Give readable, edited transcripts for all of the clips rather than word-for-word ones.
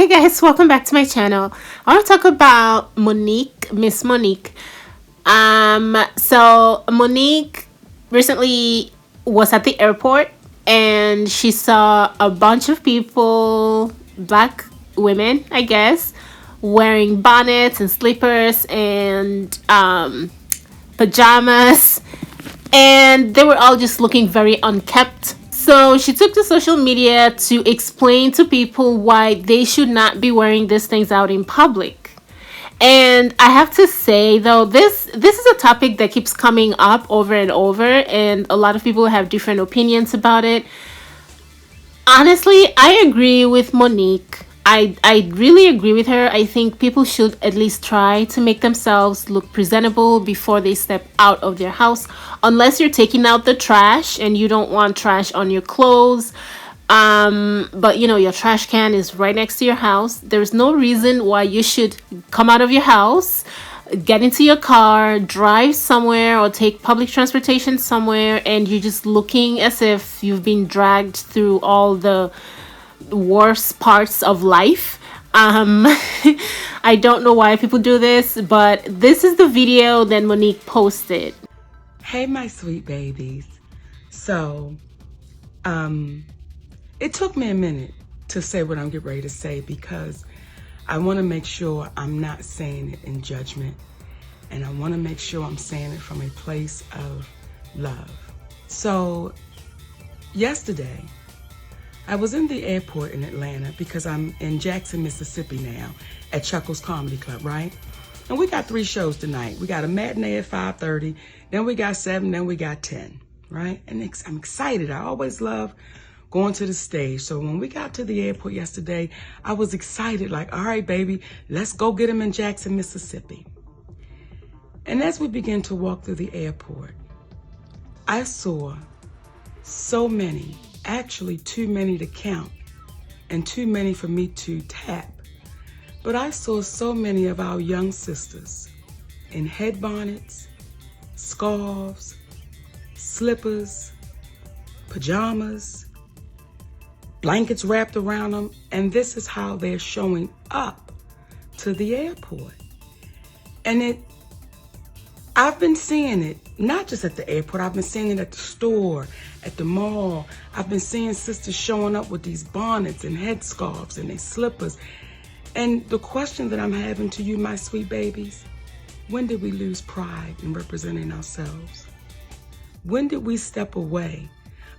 Hey guys, welcome back to my channel. I want to talk about Monique, Miss Monique. So Monique recently was at the airport and she saw a bunch of people, black women, I guess, wearing bonnets and slippers and pajamas, and they were all just looking very unkept. So she took to social media to explain to people why they should not be wearing these things out in public. And I have to say though, this is a topic that keeps coming up over and over, and a lot of people have different opinions about it. Honestly, I agree with Monique. I really agree with her. I think people should at least try to make themselves look presentable before they step out of their house, unless you're taking out the trash and you don't want trash on your clothes. But you know, your trash can is right next to your house. There's no reason why you should come out of your house, get into your car, drive somewhere, or take public transportation somewhere, and you're just looking as if you've been dragged through all the worst parts of life. I don't know why people do this, but this is the video that Monique posted. Hey, my sweet babies. So, it took me a minute to say what I'm getting ready to say because I want to make sure I'm not saying it in judgment, and I want to make sure I'm saying it from a place of love. So, yesterday, I was in the airport in Atlanta because I'm in Jackson, Mississippi now at Chuckles Comedy Club, right? And we got 3 shows tonight. We got a matinee at 5:30, then we got 7, then we got 10, right? And I'm excited. I always love going to the stage. So when we got to the airport yesterday, I was excited, like, all right, baby, let's go get them in Jackson, Mississippi. And as we began to walk through the airport, I saw so many, actually too many to count and too many for me to tap. But I saw so many of our young sisters in head bonnets, scarves, slippers, pajamas, blankets wrapped around them, and this is how they're showing up to the airport. And I've been seeing it, not just at the airport, I've been seeing it at the store, at the mall. I've been seeing sisters showing up with these bonnets and headscarves and their slippers. And the question that I'm having to you, my sweet babies, when did we lose pride in representing ourselves? When did we step away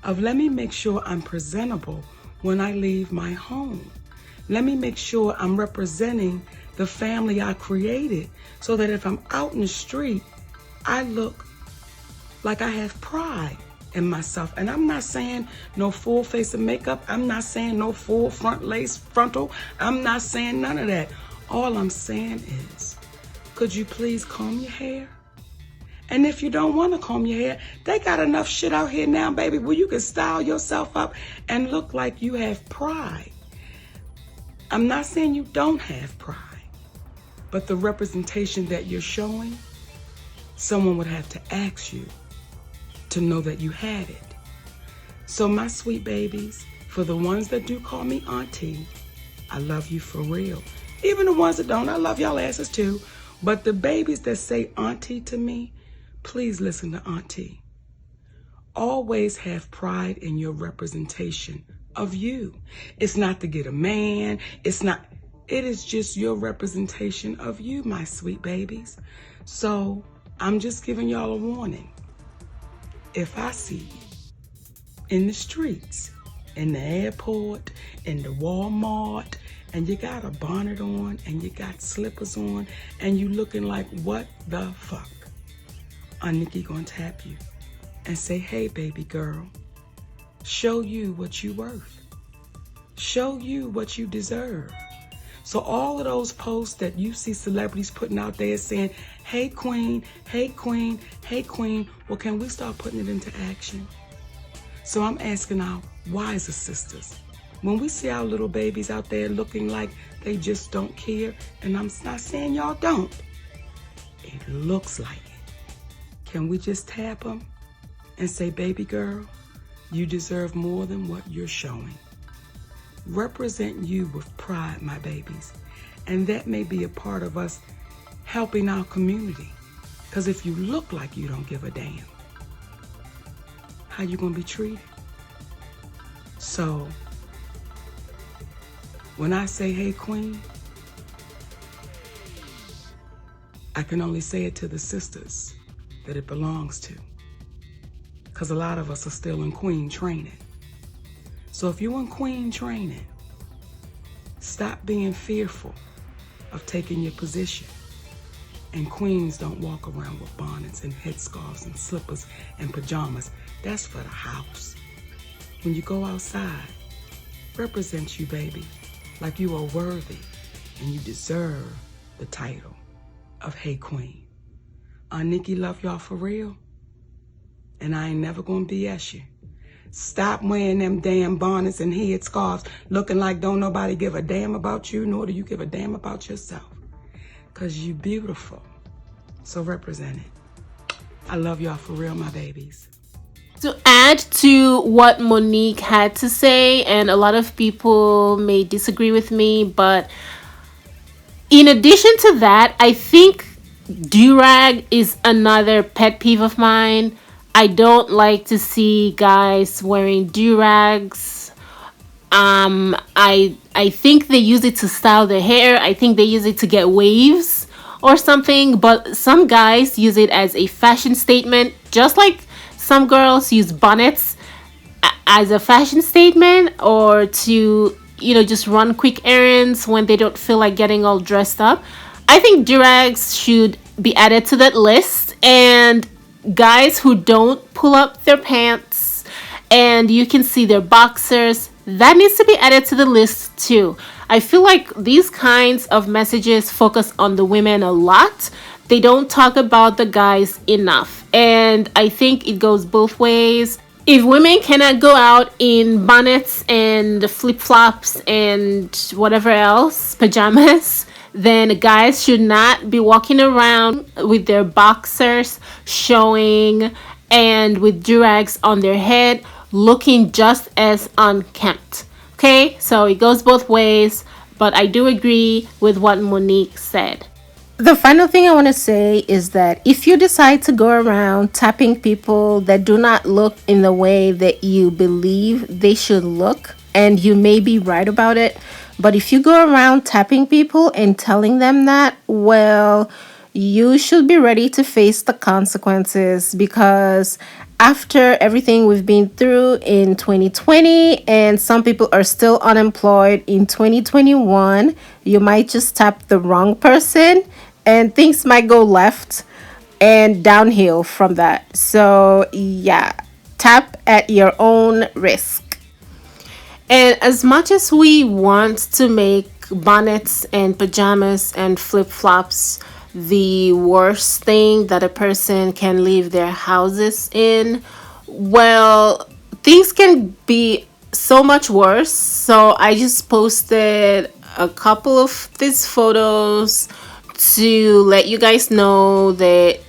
of, let me make sure I'm presentable when I leave my home? Let me make sure I'm representing the family I created so that if I'm out in the street, I look like I have pride in myself. And I'm not saying no full face of makeup. I'm not saying no full front lace frontal. I'm not saying none of that. All I'm saying is, could you please comb your hair? And if you don't want to comb your hair, they got enough shit out here now, baby, where you can style yourself up and look like you have pride. I'm not saying you don't have pride, but the representation that you're showing, someone would have to ask you to know that you had it. So my sweet babies, for the ones that do call me auntie, I love you for real. Even the ones that don't, I love y'all asses too. But the babies that say auntie to me, please listen to auntie. Always have pride in your representation of you. It's not to get a man. It is just your representation of you, my sweet babies. So I'm just giving y'all a warning. If I see you in the streets, in the airport, in the Walmart, and you got a bonnet on and you got slippers on and you looking like what the fuck, Nikki gonna tap you and say, hey, baby girl, show you what you worth. Show you what you deserve. So all of those posts that you see celebrities putting out there saying, hey, queen, hey, queen, hey, queen, well, can we start putting it into action? So I'm asking our wiser sisters, when we see our little babies out there looking like they just don't care, and I'm not saying y'all don't, it looks like it. Can we just tap them and say, baby girl, you deserve more than what you're showing? Represent you with pride, my babies. And that may be a part of us helping our community. Because if you look like you don't give a damn, how you gonna be treated? So, when I say, hey, queen, I can only say it to the sisters that it belongs to. Because a lot of us are still in queen training. So if you're in queen training, stop being fearful of taking your position. And queens don't walk around with bonnets and headscarves and slippers and pajamas. That's for the house. When you go outside, represent you, baby, like you are worthy and you deserve the title of Hey Queen. NIQUE love y'all for real, and I ain't never gonna BS you. Stop wearing them damn bonnets and headscarves looking like don't nobody give a damn about you, nor do you give a damn about yourself. Cause you beautiful, so represent it. I love y'all for real, my babies. To add to what Monique had to say, and a lot of people may disagree with me, but in addition to that, I think durag is another pet peeve of mine. I don't like to see guys wearing durags. I think they use it to style their hair. I think they use it to get waves or something. But some guys use it as a fashion statement, just like some girls use bonnets as a fashion statement, or to just run quick errands when they don't feel like getting all dressed up. I think durags should be added to that list, and guys who don't pull up their pants and you can see their boxers, that needs to be added to the list too. I feel like these kinds of messages focus on the women a lot. They don't talk about the guys enough, and I think it goes both ways. If women cannot go out in bonnets and flip-flops and whatever else, pajamas, then guys should not be walking around with their boxers showing and with durags on their head looking just as unkempt. Okay, so it goes both ways, but I do agree with what Monique said. The final thing I want to say is that if you decide to go around tapping people that do not look in the way that you believe they should look, and you may be right about it, but if you go around tapping people and telling them that, well, you should be ready to face the consequences, because after everything we've been through in 2020 and some people are still unemployed in 2021, you might just tap the wrong person and things might go left and downhill from that. So yeah, tap at your own risk. And as much as we want to make bonnets and pajamas and flip-flops the worst thing that a person can leave their houses in, well, things can be so much worse. So I just posted a couple of these photos to let you guys know that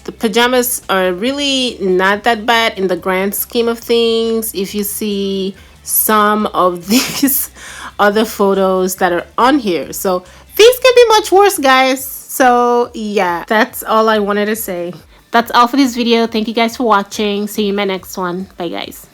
the pajamas are really not that bad in the grand scheme of things. If you see some of these other photos that are on here, so things can be much worse, guys. So yeah, that's all I wanted to say. That's all for this video. Thank you guys for watching. See you in my next one. Bye, guys.